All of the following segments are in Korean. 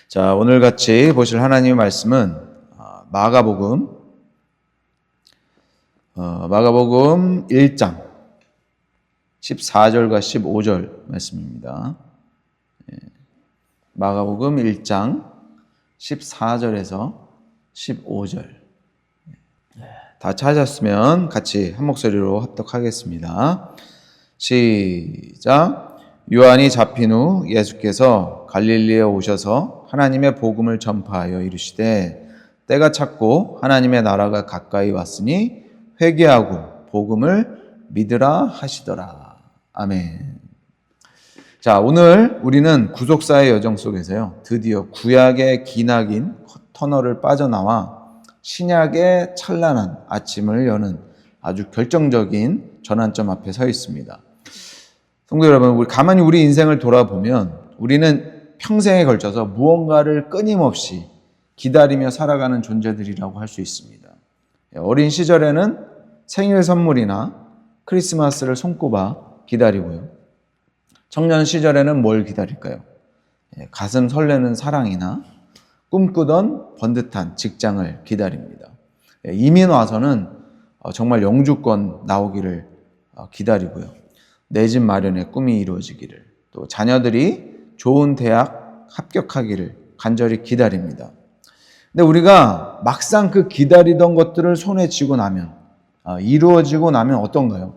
자, 오늘 같이 보실 하나님의 말씀은 마가복음 1장 14절과 15절 말씀입니다. 마가복음 1장 14절에서 15절. 다 찾았으면 같이 한 목소리로 합독하겠습니다. 시작. 요한이 잡힌 후 예수께서 갈릴리에 오셔서 하나님의 복음을 전파하여 이르시되 때가 찼고 하나님의 나라가 가까이 왔으니 회개하고 복음을 믿으라 하시더라. 아멘. 자, 오늘 우리는 구속사의 여정 속에서요, 드디어 구약의 기나긴 터널을 빠져나와 신약의 찬란한 아침을 여는 아주 결정적인 전환점 앞에 서 있습니다. 성도 여러분, 가만히 우리 인생을 돌아보면 우리는 평생에 걸쳐서 무언가를 끊임없이 기다리며 살아가는 존재들이라고 할 수 있습니다. 어린 시절에는 생일 선물이나 크리스마스를 손꼽아 기다리고요. 청년 시절에는 뭘 기다릴까요? 가슴 설레는 사랑이나 꿈꾸던 번듯한 직장을 기다립니다. 이민 와서는 정말 영주권 나오기를 기다리고요. 내 집 마련의 꿈이 이루어지기를, 또 자녀들이 좋은 대학 합격하기를 간절히 기다립니다. 근데 우리가 막상 그 기다리던 것들을 손에 쥐고 나면, 이루어지고 나면 어떤가요?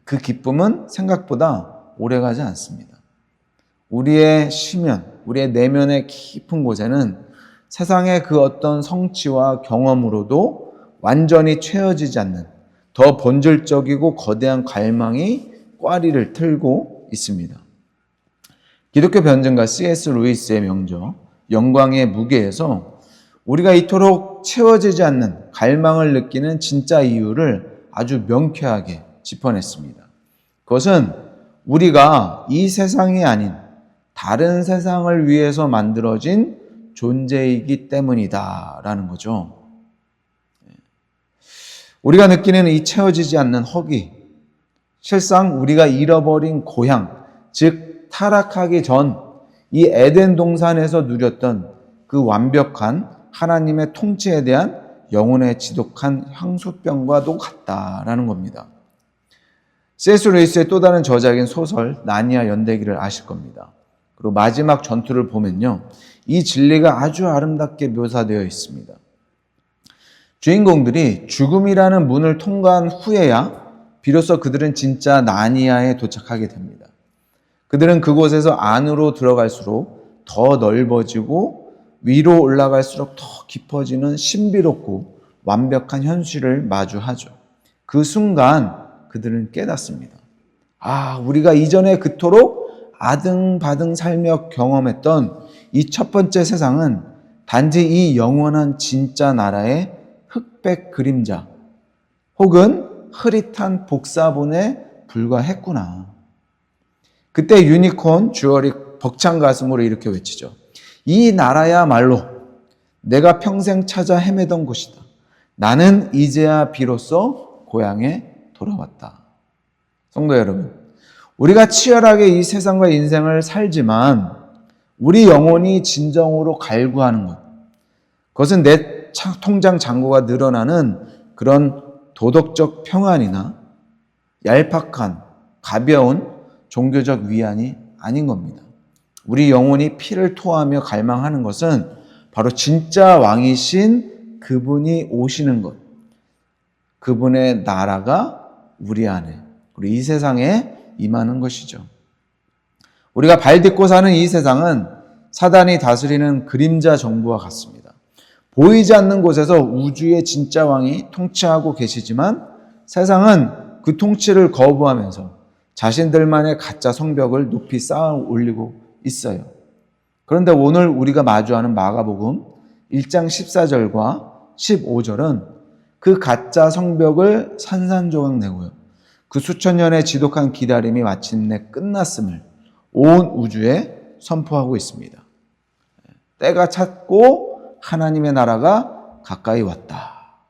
그 기쁨은 생각보다 오래가지 않습니다. 우리의 시면, 우리의 내면의 깊은 곳에는 세상의 그 어떤 성취와 경험으로도 완전히 채워지지 않는 더 본질적이고 거대한 갈망이 꽈리를 틀고 있습니다. 기독교 변증가 C.S. 루이스의 명저 영광의 무게에서 우리가 이토록 채워지지 않는 갈망을 느끼는 진짜 이유를 아주 명쾌하게 짚어냈습니다. 그것은 우리가 이 세상이 아닌 다른 세상을 위해서 만들어진 존재이기 때문이다라는 거죠. 우리가 느끼는 이 채워지지 않는 허기, 실상 우리가 잃어버린 고향, 즉 타락하기 전 이 에덴 동산에서 누렸던 그 완벽한 하나님의 통치에 대한 영혼의 지독한 향수병과도 같다라는 겁니다. C.S. 루이스의 또 다른 저작인 소설 나니아 연대기를 아실 겁니다. 그리고 마지막 전투를 보면요, 이 진리가 아주 아름답게 묘사되어 있습니다. 주인공들이 죽음이라는 문을 통과한 후에야 비로소 그들은 진짜 나니아에 도착하게 됩니다. 그들은 그곳에서 안으로 들어갈수록 더 넓어지고 위로 올라갈수록 더 깊어지는 신비롭고 완벽한 현실을 마주하죠. 그 순간 그들은 깨닫습니다. 우리가 이전에 그토록 아등바등 살며 경험했던 이 첫 번째 세상은 단지 이 영원한 진짜 나라의 흑백 그림자 혹은 흐릿한 복사본에 불과했구나. 그때 유니콘 주얼이 벅찬 가슴으로 이렇게 외치죠. 이 나라야말로 내가 평생 찾아 헤매던 곳이다. 나는 이제야 비로소 고향에 돌아왔다. 성도 여러분, 우리가 치열하게 이 세상과 인생을 살지만 우리 영혼이 진정으로 갈구하는 것, 그것은 내 통장 잔고가 늘어나는 그런 도덕적 평안이나 얄팍한 가벼운 종교적 위안이 아닌 겁니다. 우리 영혼이 피를 토하며 갈망하는 것은 바로 진짜 왕이신 그분이 오시는 것, 그분의 나라가 우리 안에, 우리 이 세상에 임하는 것이죠. 우리가 발 딛고 사는 이 세상은 사단이 다스리는 그림자 정부와 같습니다. 보이지 않는 곳에서 우주의 진짜 왕이 통치하고 계시지만 세상은 그 통치를 거부하면서 자신들만의 가짜 성벽을 높이 쌓아 올리고 있어요. 그런데 오늘 우리가 마주하는 마가복음 1장 14절과 15절은 그 가짜 성벽을 산산조각 내고요, 그 수천 년의 지독한 기다림이 마침내 끝났음을 온 우주에 선포하고 있습니다. 때가 찼고 하나님의 나라가 가까이 왔다.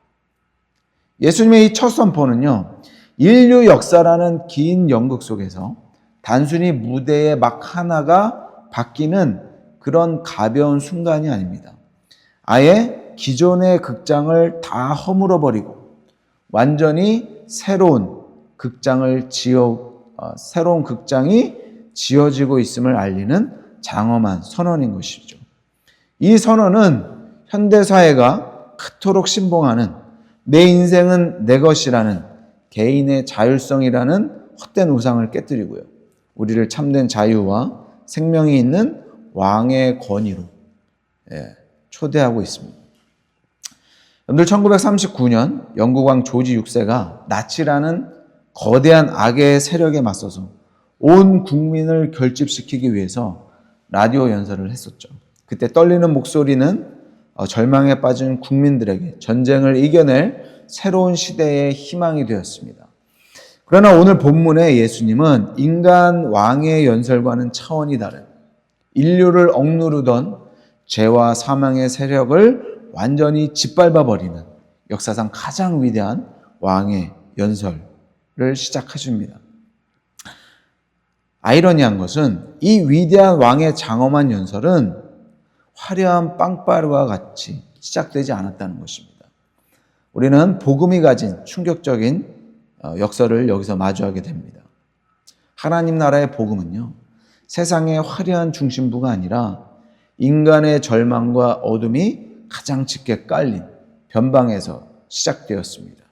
예수님의 이 첫 선포는요, 인류 역사라는 긴 연극 속에서 단순히 무대의 막 하나가 바뀌는 그런 가벼운 순간이 아닙니다. 아예 기존의 극장을 다 허물어버리고 완전히 새로운 극장이 지어지고 있음을 알리는 장엄한 선언인 것이죠. 이 선언은 현대사회가 그토록 신봉하는 내 인생은 내 것이라는 개인의 자율성이라는 헛된 우상을 깨뜨리고요. 우리를 참된 자유와 생명이 있는 왕의 권위로 초대하고 있습니다. 여러분들 1939년 영국 왕 조지 6세가 나치라는 거대한 악의 세력에 맞서서 온 국민을 결집시키기 위해서 라디오 연설을 했었죠. 그때 떨리는 목소리는 절망에 빠진 국민들에게 전쟁을 이겨낼 새로운 시대의 희망이 되었습니다. 그러나 오늘 본문의 예수님은 인간 왕의 연설과는 차원이 다른 인류를 억누르던 죄와 사망의 세력을 완전히 짓밟아버리는 역사상 가장 위대한 왕의 연설을 시작하십니다. 아이러니한 것은 이 위대한 왕의 장엄한 연설은 화려한 빵빠르와 같이 시작되지 않았다는 것입니다. 우리는 복음이 가진 충격적인 역설을 여기서 마주하게 됩니다. 하나님 나라의 복음은요, 세상의 화려한 중심부가 아니라 인간의 절망과 어둠이 가장 짙게 깔린 변방에서 시작되었습니다.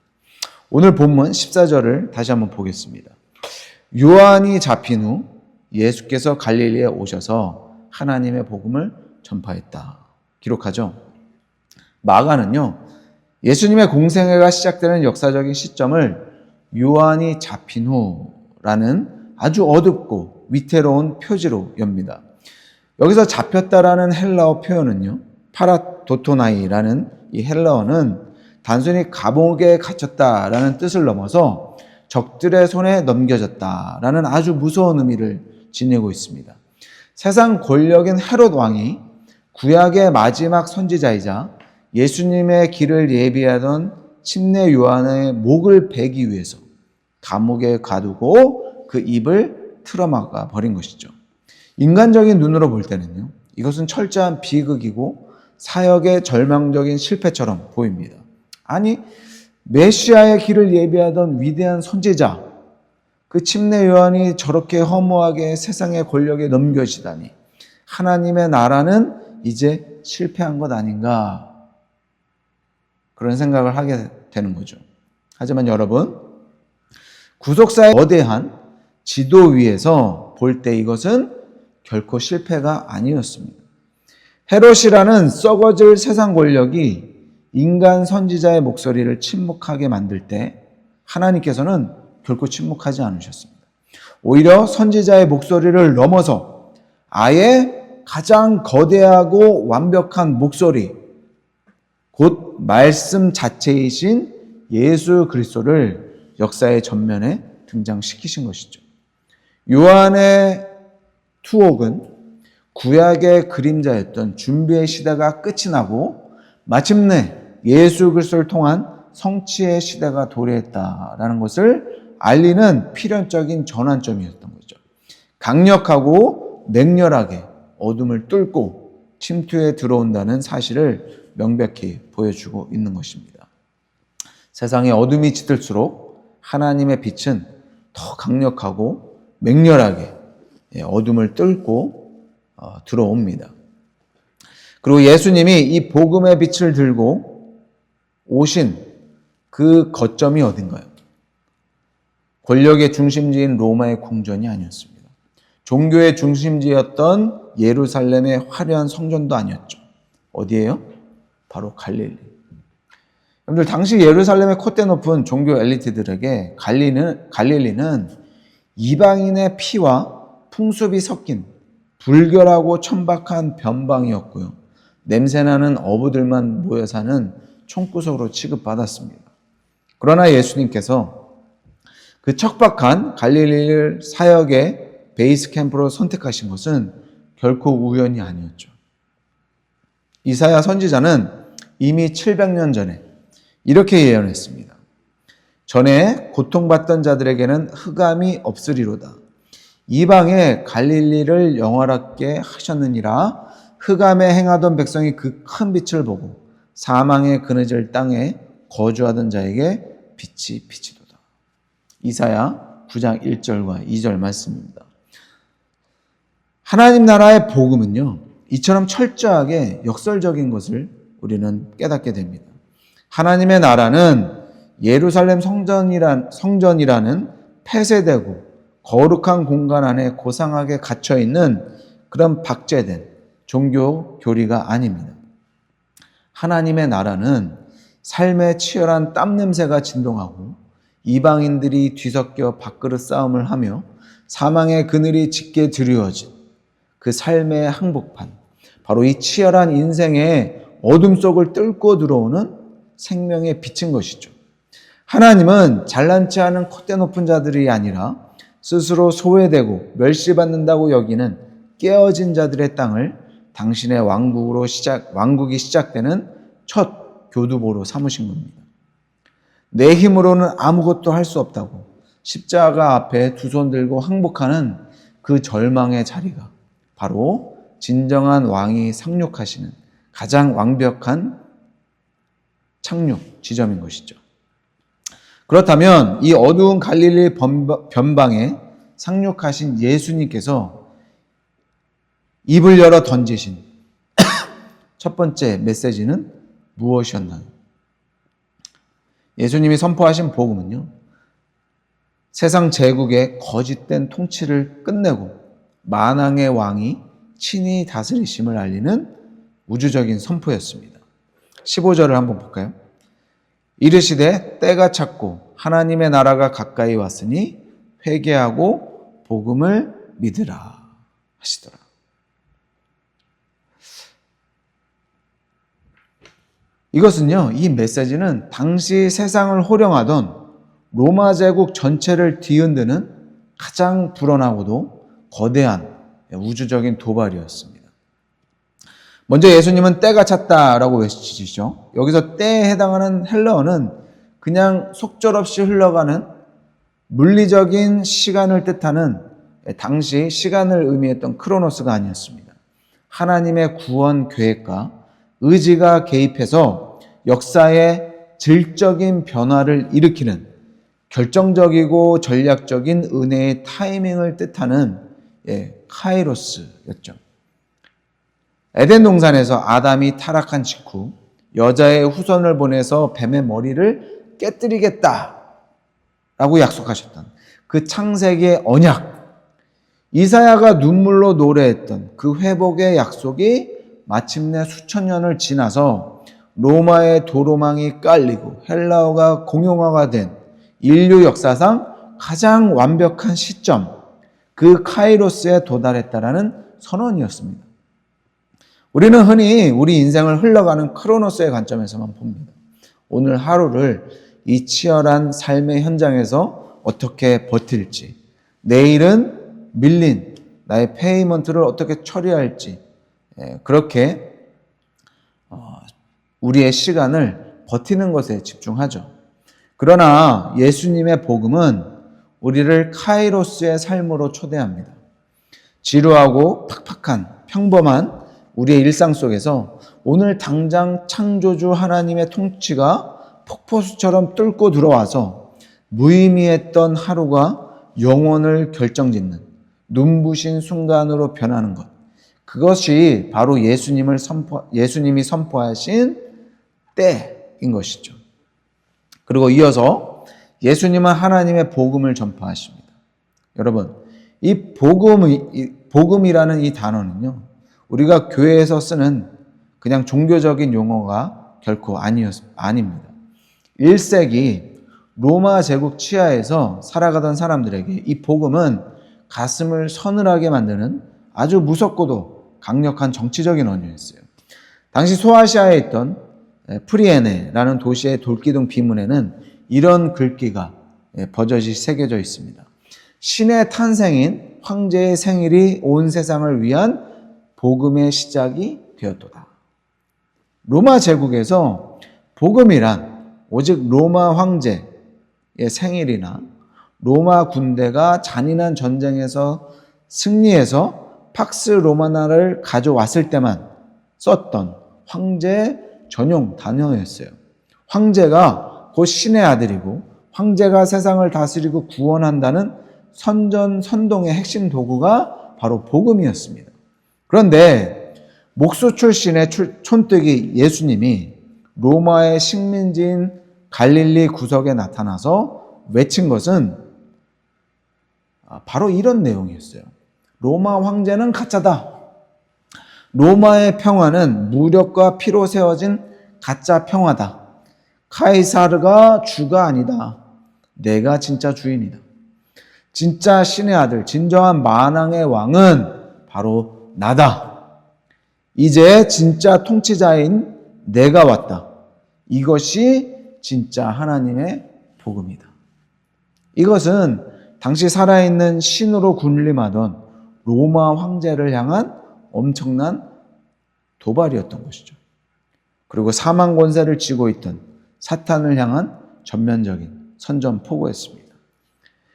오늘 본문 14절을 다시 한번 보겠습니다. 요한이 잡힌 후 예수께서 갈릴리에 오셔서 하나님의 복음을 전파했다. 기록하죠. 마가는요, 예수님의 공생애가 시작되는 역사적인 시점을 요한이 잡힌 후라는 아주 어둡고 위태로운 표지로 엽니다. 여기서 잡혔다라는 헬라어 표현은요, 파라도토나이라는 이 헬라어는 단순히 감옥에 갇혔다라는 뜻을 넘어서 적들의 손에 넘겨졌다라는 아주 무서운 의미를 지니고 있습니다. 세상 권력인 헤롯 왕이 구약의 마지막 선지자이자 예수님의 길을 예비하던 침례 요한의 목을 베기 위해서 감옥에 가두고 그 입을 틀어막아 버린 것이죠. 인간적인 눈으로 볼 때는요, 이것은 철저한 비극이고 사역의 절망적인 실패처럼 보입니다. 아니, 메시아의 길을 예비하던 위대한 선지자, 그 침례 요한이 저렇게 허무하게 세상의 권력에 넘겨지다니 하나님의 나라는 이제 실패한 것 아닌가, 그런 생각을 하게 되는 거죠. 하지만 여러분, 구속사의 거대한 지도 위에서 볼 때 이것은 결코 실패가 아니었습니다. 헤롯이라는 썩어질 세상 권력이 인간 선지자의 목소리를 침묵하게 만들 때 하나님께서는 결코 침묵하지 않으셨습니다. 오히려 선지자의 목소리를 넘어서 아예 가장 거대하고 완벽한 목소리, 곧 말씀 자체이신 예수 그리스도를 역사의 전면에 등장시키신 것이죠. 요한의 투옥은 구약의 그림자였던 준비의 시대가 끝이 나고 마침내 예수 그리스도를 통한 성취의 시대가 도래했다라는 것을 알리는 필연적인 전환점이었던 거죠. 강력하고 맹렬하게 어둠을 뚫고 침투에 들어온다는 사실을 명백히 보여주고 있는 것입니다. 세상의 어둠이 짙을수록 하나님의 빛은 더 강력하고 맹렬하게 어둠을 뚫고 들어옵니다. 그리고 예수님이 이 복음의 빛을 들고 오신 그 거점이 어딘가요? 권력의 중심지인 로마의 궁전이 아니었습니다. 종교의 중심지였던 예루살렘의 화려한 성전도 아니었죠. 어디예요? 바로 갈릴리. 여러분들, 당시 예루살렘의 콧대 높은 종교 엘리트들에게 갈릴리는 이방인의 피와 풍습이 섞인 불결하고 천박한 변방이었고요. 냄새나는 어부들만 모여 사는 총구석으로 취급받았습니다. 그러나 예수님께서 그 척박한 갈릴리를 사역의 베이스 캠프로 선택하신 것은 결코 우연이 아니었죠. 이사야 선지자는 이미 700년 전에 이렇게 예언했습니다. 전에 고통받던 자들에게는 흑암이 없으리로다. 이방에 갈릴리를 영화롭게 하셨느니라. 흑암에 행하던 백성이 그 큰 빛을 보고 사망의 그늘질 땅에 거주하던 자에게 빛이 비치도다. 이사야 9장 1절과 2절 말씀입니다. 하나님 나라의 복음은요, 이처럼 철저하게 역설적인 것을 우리는 깨닫게 됩니다. 하나님의 나라는 예루살렘 성전이라는 폐쇄되고 거룩한 공간 안에 고상하게 갇혀있는 그런 박제된 종교 교리가 아닙니다. 하나님의 나라는 삶의 치열한 땀 냄새가 진동하고 이방인들이 뒤섞여 밥그릇 싸움을 하며 사망의 그늘이 짙게 드리워진 그 삶의 항복판, 바로 이 치열한 인생의 어둠 속을 뚫고 들어오는 생명의 빛인 것이죠. 하나님은 잘난치 않은 콧대 높은 자들이 아니라 스스로 소외되고 멸시받는다고 여기는 깨어진 자들의 땅을 당신의 왕국이 시작되는 첫 교두보로 삼으신 겁니다. 내 힘으로는 아무것도 할 수 없다고 십자가 앞에 두 손 들고 항복하는 그 절망의 자리가 바로 진정한 왕이 상륙하시는 가장 완벽한 착륙 지점인 것이죠. 그렇다면 이 어두운 갈릴리 변방에 상륙하신 예수님께서 입을 열어 던지신 첫 번째 메시지는 무엇이었나요? 예수님이 선포하신 복음은요, 세상 제국의 거짓된 통치를 끝내고 만왕의 왕이 친히 다스리심을 알리는 우주적인 선포였습니다. 15절을 한번 볼까요? 이르시되 때가 찼고 하나님의 나라가 가까이 왔으니 회개하고 복음을 믿으라 하시더라. 이것은요, 이 메시지는 당시 세상을 호령하던 로마 제국 전체를 뒤흔드는 가장 불어나고도 거대한 우주적인 도발이었습니다. 먼저 예수님은 때가 찼다라고 외치시죠. 여기서 때에 해당하는 헬라어는 그냥 속절없이 흘러가는 물리적인 시간을 뜻하는 당시 시간을 의미했던 크로노스가 아니었습니다. 하나님의 구원 계획과 의지가 개입해서 역사의 질적인 변화를 일으키는 결정적이고 전략적인 은혜의 타이밍을 뜻하는 카이로스였죠. 에덴 동산에서 아담이 타락한 직후 여자의 후손을 보내서 뱀의 머리를 깨뜨리겠다라고 약속하셨던 그 창세기의 언약, 이사야가 눈물로 노래했던 그 회복의 약속이 마침내 수천 년을 지나서 로마의 도로망이 깔리고 헬라어가 공용어가 된 인류 역사상 가장 완벽한 시점, 그 카이로스에 도달했다라는 선언이었습니다. 우리는 흔히 우리 인생을 흘러가는 크로노스의 관점에서만 봅니다. 오늘 하루를 이 치열한 삶의 현장에서 어떻게 버틸지, 내일은 밀린 나의 페이먼트를 어떻게 처리할지, 그렇게 우리의 시간을 버티는 것에 집중하죠. 그러나 예수님의 복음은 우리를 카이로스의 삶으로 초대합니다. 지루하고 팍팍한 평범한 우리의 일상 속에서 오늘 당장 창조주 하나님의 통치가 폭포수처럼 뚫고 들어와서 무의미했던 하루가 영혼을 결정짓는 눈부신 순간으로 변하는 것, 그것이 바로 예수님이 선포하신 때인 것이죠. 그리고 이어서 예수님은 하나님의 복음을 전파하십니다. 여러분, 이 복음이라는 이 단어는요, 우리가 교회에서 쓰는 그냥 종교적인 용어가 결코 아닙니다. 1세기 로마 제국 치하에서 살아가던 사람들에게 이 복음은 가슴을 서늘하게 만드는 아주 무섭고도 강력한 정치적인 언어였어요. 당시 소아시아에 있던 프리에네라는 도시의 돌기둥 비문에는 이런 글귀가 버젓이 새겨져 있습니다. 신의 탄생인 황제의 생일이 온 세상을 위한 복음의 시작이 되었도다. 로마 제국에서 복음이란 오직 로마 황제의 생일이나 로마 군대가 잔인한 전쟁에서 승리해서 팍스 로마나를 가져왔을 때만 썼던 황제 전용 단어였어요. 황제가 곧 신의 아들이고 황제가 세상을 다스리고 구원한다는 선전선동의 핵심 도구가 바로 복음이었습니다. 그런데 목수 출신의 촌뜨기 예수님이 로마의 식민지인 갈릴리 구석에 나타나서 외친 것은 바로 이런 내용이었어요. 로마 황제는 가짜다. 로마의 평화는 무력과 피로 세워진 가짜 평화다. 카이사르가 주가 아니다. 내가 진짜 주인이다. 진짜 신의 아들, 진정한 만왕의 왕은 바로 나다. 이제 진짜 통치자인 내가 왔다. 이것이 진짜 하나님의 복음이다. 이것은 당시 살아있는 신으로 군림하던 로마 황제를 향한 엄청난 도발이었던 것이죠. 그리고 사망 권세를 쥐고 있던 사탄을 향한 전면적인 선전포고였습니다.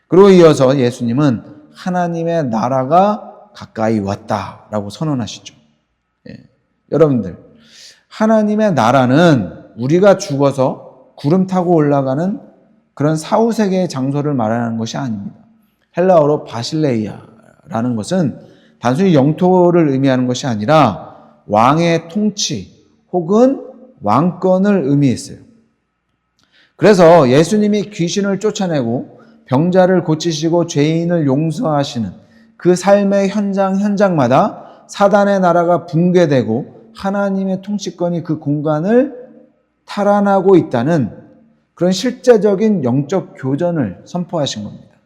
그리고 이어서 예수님은 하나님의 나라가 가까이 왔다라고 선언하시죠. 여러분들, 하나님의 나라는 우리가 죽어서 구름 타고 올라가는 그런 사후세계의 장소를 말하는 것이 아닙니다. 헬라어로 바실레이아라는 것은 단순히 영토를 의미하는 것이 아니라 왕의 통치 혹은 왕권을 의미했어요. 그래서 예수님이 귀신을 쫓아내고 병자를 고치시고 죄인을 용서하시는 그 삶의 현장마다 사단의 나라가 붕괴되고 하나님의 통치권이 그 공간을 탈환하고 있다는 그런 실제적인 영적 교전을 선포하신 겁니다.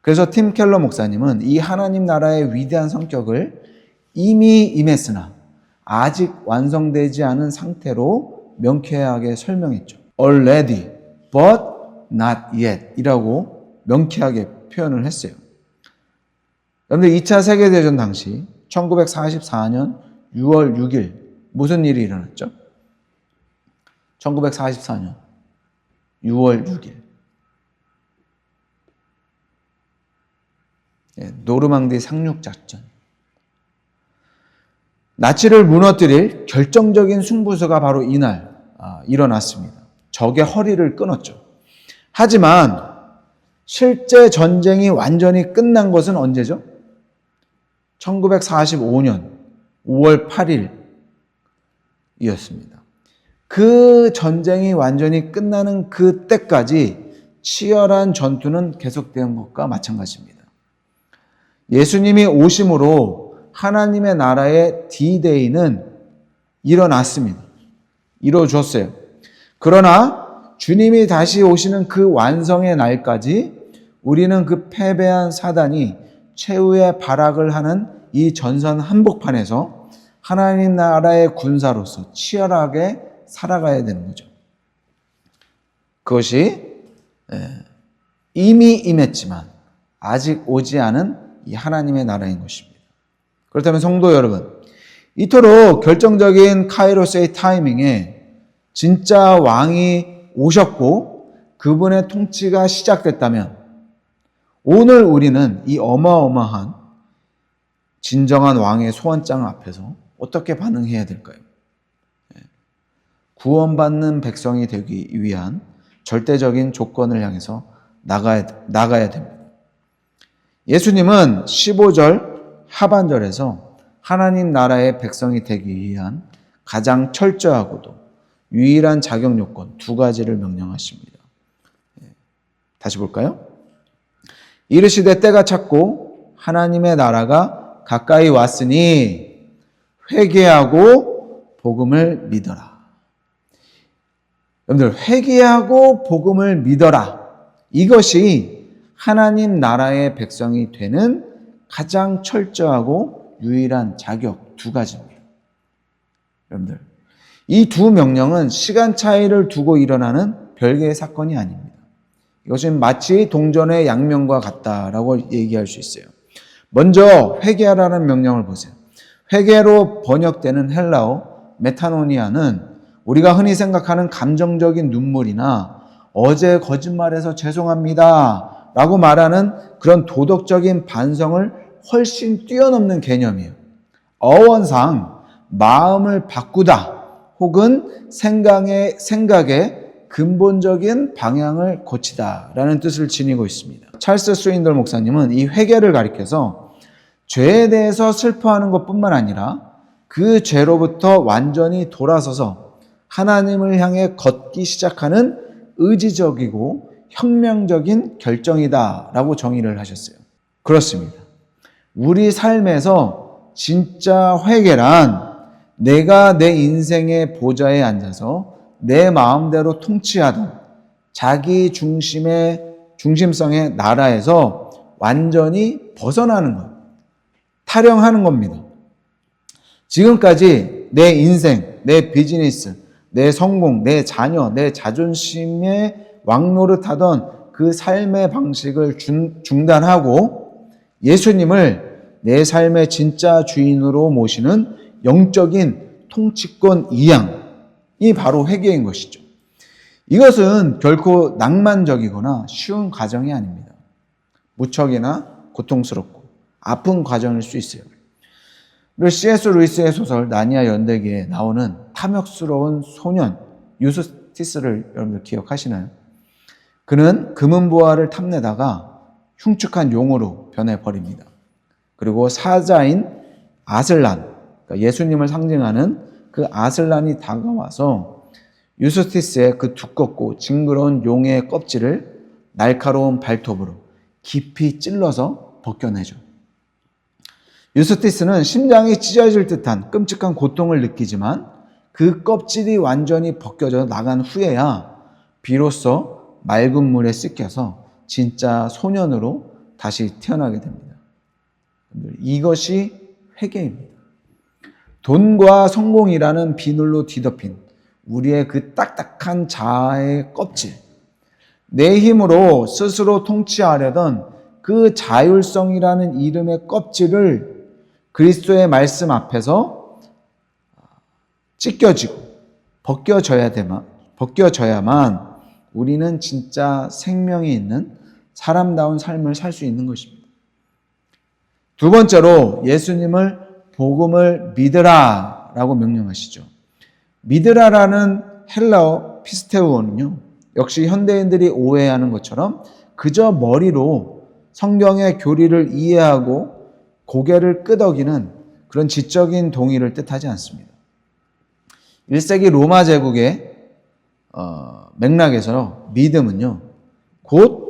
그래서 팀 켈러 목사님은 이 하나님 나라의 위대한 성격을 이미 임했으나 아직 완성되지 않은 상태로 명쾌하게 설명했죠. Already, but not yet 이라고 명쾌하게 표현을 했어요. 여러분들 2차 세계대전 당시 1944년 6월 6일 무슨 일이 일어났죠? 1944년 6월 6일 노르망디 상륙작전. 나치를 무너뜨릴 결정적인 승부수가 바로 이날 일어났습니다. 적의 허리를 끊었죠. 하지만 실제 전쟁이 완전히 끝난 것은 언제죠? 1945년 5월 8일이었습니다. 그 전쟁이 완전히 끝나는 그때까지 치열한 전투는 계속된 것과 마찬가지입니다. 예수님이 오심으로 하나님의 나라의 D-Day는 일어났습니다. 이루어졌어요. 그러나 주님이 다시 오시는 그 완성의 날까지 우리는 그 패배한 사단이 최후의 발악을 하는 이 전선 한복판에서 하나님 나라의 군사로서 치열하게 살아가야 되는 거죠. 그것이 이미 임했지만 아직 오지 않은 이 하나님의 나라인 것입니다. 그렇다면 성도 여러분, 이토록 결정적인 카이로스의 타이밍에 진짜 왕이 오셨고 그분의 통치가 시작됐다면 오늘 우리는 이 어마어마한 진정한 왕의 소환장 앞에서 어떻게 반응해야 될까요? 구원받는 백성이 되기 위한 절대적인 조건을 향해서 나가야 됩니다. 예수님은 15절 하반절에서 하나님 나라의 백성이 되기 위한 가장 철저하고도 유일한 자격 요건 두 가지를 명령하십니다. 다시 볼까요? 이르시되 때가 찼고 하나님의 나라가 가까이 왔으니 회개하고 복음을 믿어라. 여러분들, 회개하고 복음을 믿어라. 이것이 하나님 나라의 백성이 되는 가장 철저하고 유일한 자격 두 가지입니다. 여러분들, 이 두 명령은 시간 차이를 두고 일어나는 별개의 사건이 아닙니다. 이것은 마치 동전의 양면과 같다라고 얘기할 수 있어요. 먼저 회개하라는 명령을 보세요. 회개로 번역되는 헬라어 메타노니아는 우리가 흔히 생각하는 감정적인 눈물이나 어제 거짓말해서 죄송합니다 라고 말하는 그런 도덕적인 반성을 훨씬 뛰어넘는 개념이에요. 어원상 마음을 바꾸다 혹은 생각의 근본적인 방향을 고치다 라는 뜻을 지니고 있습니다. 찰스 스윈덜 목사님은 이 회개를 가리켜서 죄에 대해서 슬퍼하는 것뿐만 아니라 그 죄로부터 완전히 돌아서서 하나님을 향해 걷기 시작하는 의지적이고 혁명적인 결정이다 라고 정의를 하셨어요. 그렇습니다. 우리 삶에서 진짜 회개란 내가 내 인생의 보좌에 앉아서 내 마음대로 통치하던 자기 중심성의 나라에서 완전히 벗어나는 것, 탈영하는 겁니다. 지금까지 내 인생, 내 비즈니스, 내 성공, 내 자녀, 내 자존심에 왕노릇하던 그 삶의 방식을 중단하고 예수님을 내 삶의 진짜 주인으로 모시는 영적인 통치권 이양이 바로 회개인 것이죠. 이것은 결코 낭만적이거나 쉬운 과정이 아닙니다. 무척이나 고통스럽고 아픈 과정일 수 있어요. 그리고 C.S. 루이스의 소설 나니아 연대기에 나오는 탐욕스러운 소년 유스티스를 여러분들 기억하시나요? 그는 금은보화를 탐내다가 흉측한 용으로 변해버립니다. 그리고 사자인 아슬란, 그러니까 예수님을 상징하는 그 아슬란이 다가와서 유스티스의 그 두껍고 징그러운 용의 껍질을 날카로운 발톱으로 깊이 찔러서 벗겨내죠. 유스티스는 심장이 찢어질 듯한 끔찍한 고통을 느끼지만 그 껍질이 완전히 벗겨져 나간 후에야 비로소 맑은 물에 씻겨서 진짜 소년으로 다시 태어나게 됩니다. 이것이 회개입니다. 돈과 성공이라는 비늘로 뒤덮인 우리의 그 딱딱한 자아의 껍질, 내 힘으로 스스로 통치하려던 그 자율성이라는 이름의 껍질을 그리스도의 말씀 앞에서 찢겨지고 벗겨져야만 우리는 진짜 생명이 있는 사람다운 삶을 살 수 있는 것입니다. 두 번째로 예수님을 복음을 믿으라 라고 명령하시죠. 믿으라라는 헬라어 피스테우어는요, 역시 현대인들이 오해하는 것처럼 그저 머리로 성경의 교리를 이해하고 고개를 끄덕이는 그런 지적인 동의를 뜻하지 않습니다. 1세기 로마 제국의 맥락에서 믿음은요, 곧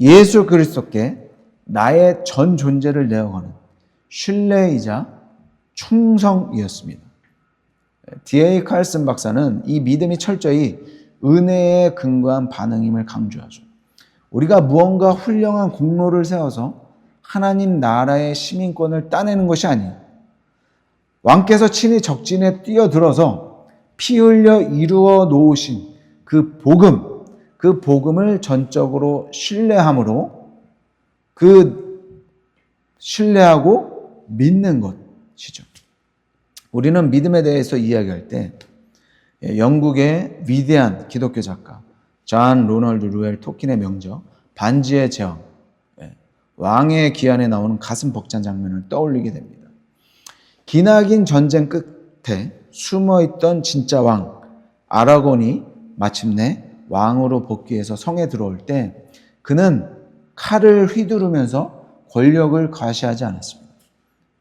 예수 그리스도께 나의 전 존재를 내어가는 신뢰이자 충성이었습니다. D.A. 칼슨 박사는 이 믿음이 철저히 은혜에 근거한 반응임을 강조하죠. 우리가 무언가 훌륭한 공로를 세워서 하나님 나라의 시민권을 따내는 것이 아니에요. 왕께서 친히 적진에 뛰어들어서 피 흘려 이루어 놓으신 그 복음을 전적으로 신뢰함으로 신뢰하고 믿는 것이죠. 우리는 믿음에 대해서 이야기할 때 영국의 위대한 기독교 작가 존 로널드 루엘 토킨의 명저 반지의 제왕, 왕의 기한에 나오는 가슴 벅찬 장면을 떠올리게 됩니다. 기나긴 전쟁 끝에 숨어있던 진짜 왕 아라곤이 마침내 왕으로 복귀해서 성에 들어올 때 그는 칼을 휘두르면서 권력을 과시하지 않았습니다.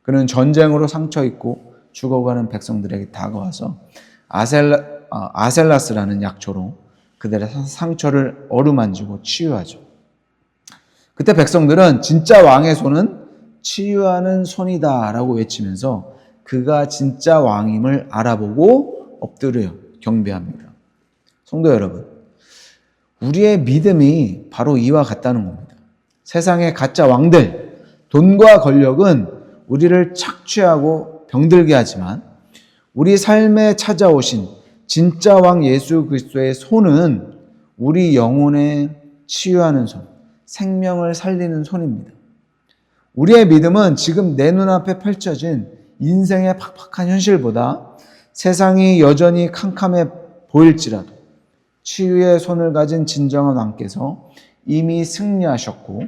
그는 전쟁으로 상처 입고 죽어가는 백성들에게 다가와서 아셀라스라는 약초로 그들의 상처를 어루만지고 치유하죠. 그때 백성들은 진짜 왕의 손은 치유하는 손이다 라고 외치면서 그가 진짜 왕임을 알아보고 엎드려 경배합니다. 성도 여러분, 우리의 믿음이 바로 이와 같다는 겁니다. 세상의 가짜 왕들, 돈과 권력은 우리를 착취하고 병들게 하지만 우리 삶에 찾아오신 진짜 왕 예수 그리스도의 손은 우리 영혼에 치유하는 손, 생명을 살리는 손입니다. 우리의 믿음은 지금 내 눈앞에 펼쳐진 인생의 팍팍한 현실보다 세상이 여전히 캄캄해 보일지라도 치유의 손을 가진 진정한 왕께서 이미 승리하셨고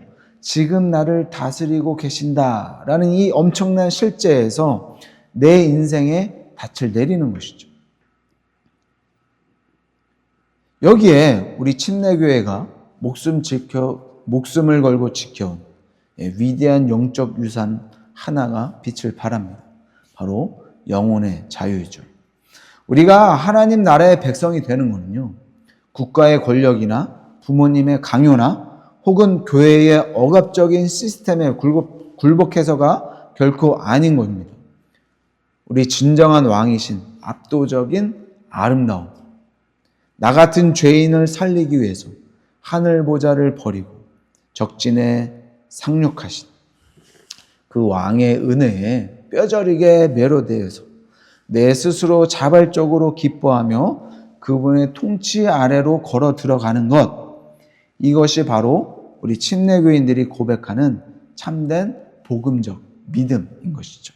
지금 나를 다스리고 계신다라는 이 엄청난 실제에서 내 인생에 닻을 내리는 것이죠. 여기에 우리 침례교회가 목숨을 걸고 지켜온 위대한 영적 유산 하나가 빛을 발합니다. 바로 영혼의 자유이죠. 우리가 하나님 나라의 백성이 되는 것은요, 국가의 권력이나 부모님의 강요나 혹은 교회의 억압적인 시스템에 굴복해서가 결코 아닌 겁니다. 우리 진정한 왕이신 압도적인 아름다움, 나 같은 죄인을 살리기 위해서 하늘 보좌를 버리고 적진에 상륙하신 그 왕의 은혜에 뼈저리게 매료되어서 내 스스로 자발적으로 기뻐하며 그분의 통치 아래로 걸어 들어가는 것, 이것이 바로 우리 침례교인들이 고백하는 참된 복음적 믿음인 것이죠.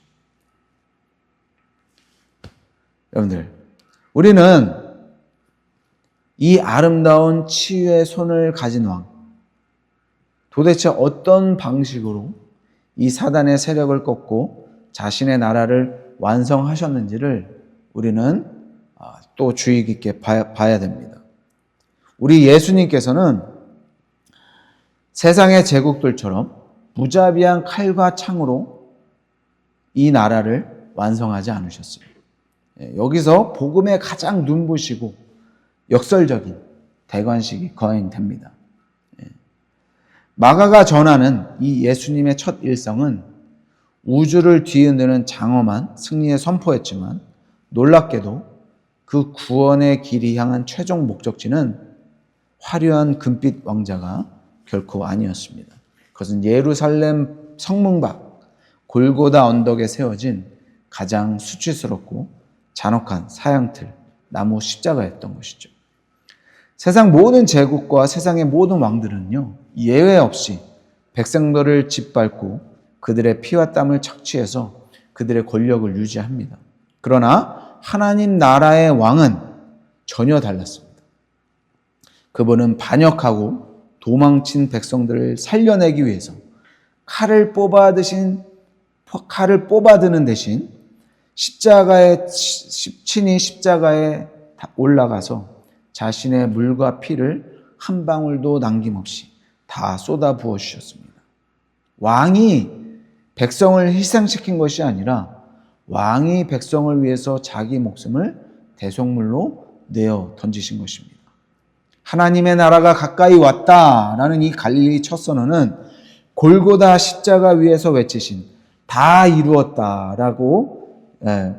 여러분들, 우리는 이 아름다운 치유의 손을 가진 왕, 도대체 어떤 방식으로 이 사단의 세력을 꺾고 자신의 나라를 완성하셨는지를 우리는 또 주의 깊게 봐야 됩니다. 우리 예수님께서는 세상의 제국들처럼 무자비한 칼과 창으로 이 나라를 완성하지 않으셨어요. 여기서 복음에 가장 눈부시고 역설적인 대관식이 거행됩니다. 마가가 전하는 이 예수님의 첫 일성은 우주를 뒤흔드는 장엄한 승리의 선포였지만 놀랍게도 그 구원의 길이 향한 최종 목적지는 화려한 금빛 왕자가 결코 아니었습니다. 그것은 예루살렘 성문 밖 골고다 언덕에 세워진 가장 수치스럽고 잔혹한 사형틀 나무 십자가였던 것이죠. 세상 모든 제국과 세상의 모든 왕들은요, 예외 없이 백성들을 짓밟고 그들의 피와 땀을 착취해서 그들의 권력을 유지합니다. 그러나 하나님 나라의 왕은 전혀 달랐습니다. 그분은 반역하고 도망친 백성들을 살려내기 위해서 칼을 뽑아드는 대신 친히 십자가에 올라가서 자신의 물과 피를 한 방울도 남김없이 다 쏟아 부어 주셨습니다. 왕이 백성을 희생시킨 것이 아니라 왕이 백성을 위해서 자기 목숨을 대속물로 내어 던지신 것입니다. 하나님의 나라가 가까이 왔다라는 이 갈릴리 첫 선언은 골고다 십자가 위에서 외치신 다 이루었다라고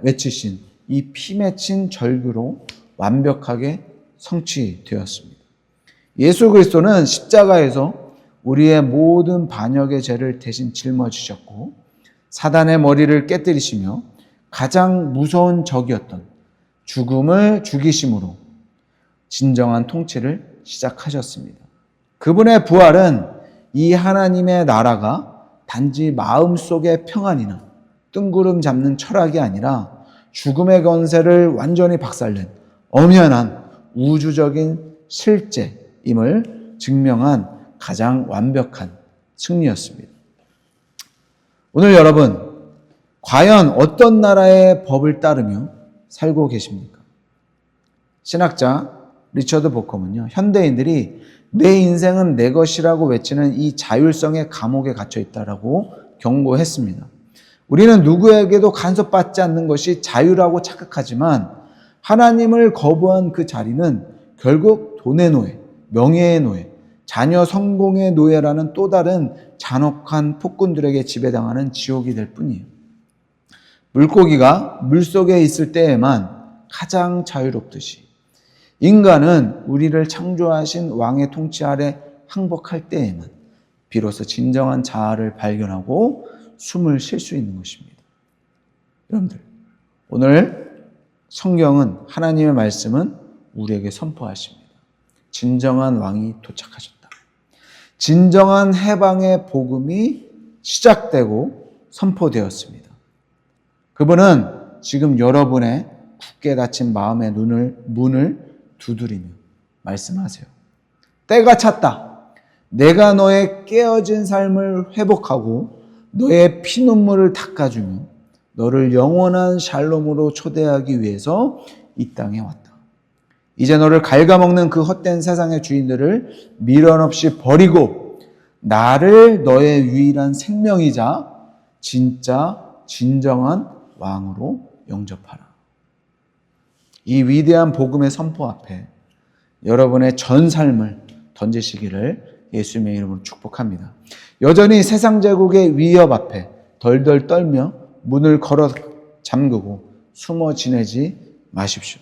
외치신 이 피 맺힌 절규로 완벽하게 성취되었습니다. 예수 그리스도는 십자가에서 우리의 모든 반역의 죄를 대신 짊어지셨고 사단의 머리를 깨뜨리시며 가장 무서운 적이었던 죽음을 죽이심으로 진정한 통치를 시작하셨습니다. 그분의 부활은 이 하나님의 나라가 단지 마음속의 평안이나 뜬구름 잡는 철학이 아니라 죽음의 권세를 완전히 박살낸 엄연한 우주적인 실제임을 증명한 가장 완벽한 승리였습니다. 오늘 여러분, 과연 어떤 나라의 법을 따르며 살고 계십니까? 신학자 리처드 보컴은요, 현대인들이 내 인생은 내 것이라고 외치는 이 자율성의 감옥에 갇혀 있다라고 경고했습니다. 우리는 누구에게도 간섭받지 않는 것이 자유라고 착각하지만 하나님을 거부한 그 자리는 결국 돈의 노예, 명예의 노예, 자녀 성공의 노예라는 또 다른 잔혹한 폭군들에게 지배당하는 지옥이 될 뿐이에요. 물고기가 물속에 있을 때에만 가장 자유롭듯이 인간은 우리를 창조하신 왕의 통치 아래 항복할 때에만 비로소 진정한 자아를 발견하고 숨을 쉴 수 있는 것입니다. 여러분들, 오늘 성경은, 하나님의 말씀은 우리에게 선포하십니다. 진정한 왕이 도착하셨다. 진정한 해방의 복음이 시작되고 선포되었습니다. 그분은 지금 여러분의 굳게 닫힌 마음의 문을 두드리며 말씀하세요. 때가 찼다. 내가 너의 깨어진 삶을 회복하고 너의 피눈물을 닦아주며 너를 영원한 샬롬으로 초대하기 위해서 이 땅에 왔다. 이제 너를 갉아먹는 그 헛된 세상의 주인들을 미련 없이 버리고 나를 너의 유일한 생명이자 진정한 왕으로 영접하라. 이 위대한 복음의 선포 앞에 여러분의 전 삶을 던지시기를 예수님의 이름으로 축복합니다. 여전히 세상 제국의 위협 앞에 덜덜 떨며 문을 걸어 잠그고 숨어 지내지 마십시오.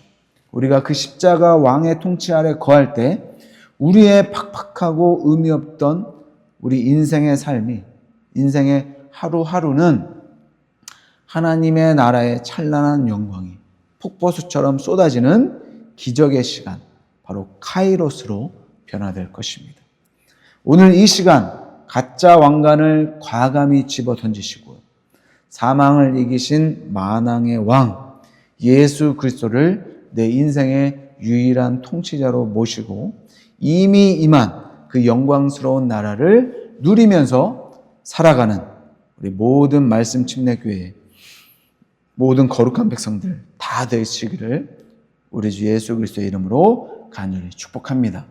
우리가 그 십자가 왕의 통치 아래 거할 때 우리의 팍팍하고 의미 없던 우리 인생의 삶이, 인생의 하루하루는 하나님의 나라의 찬란한 영광이 폭포수처럼 쏟아지는 기적의 시간, 바로 카이로스로 변화될 것입니다. 오늘 이 시간 가짜 왕관을 과감히 집어 던지시고 사망을 이기신 만왕의 왕 예수 그리스도를 내 인생의 유일한 통치자로 모시고 이미 임한 그 영광스러운 나라를 누리면서 살아가는 우리 모든 말씀 침례교회 모든 거룩한 백성들 다 되시기를 우리 주 예수 그리스도의 이름으로 간절히 축복합니다.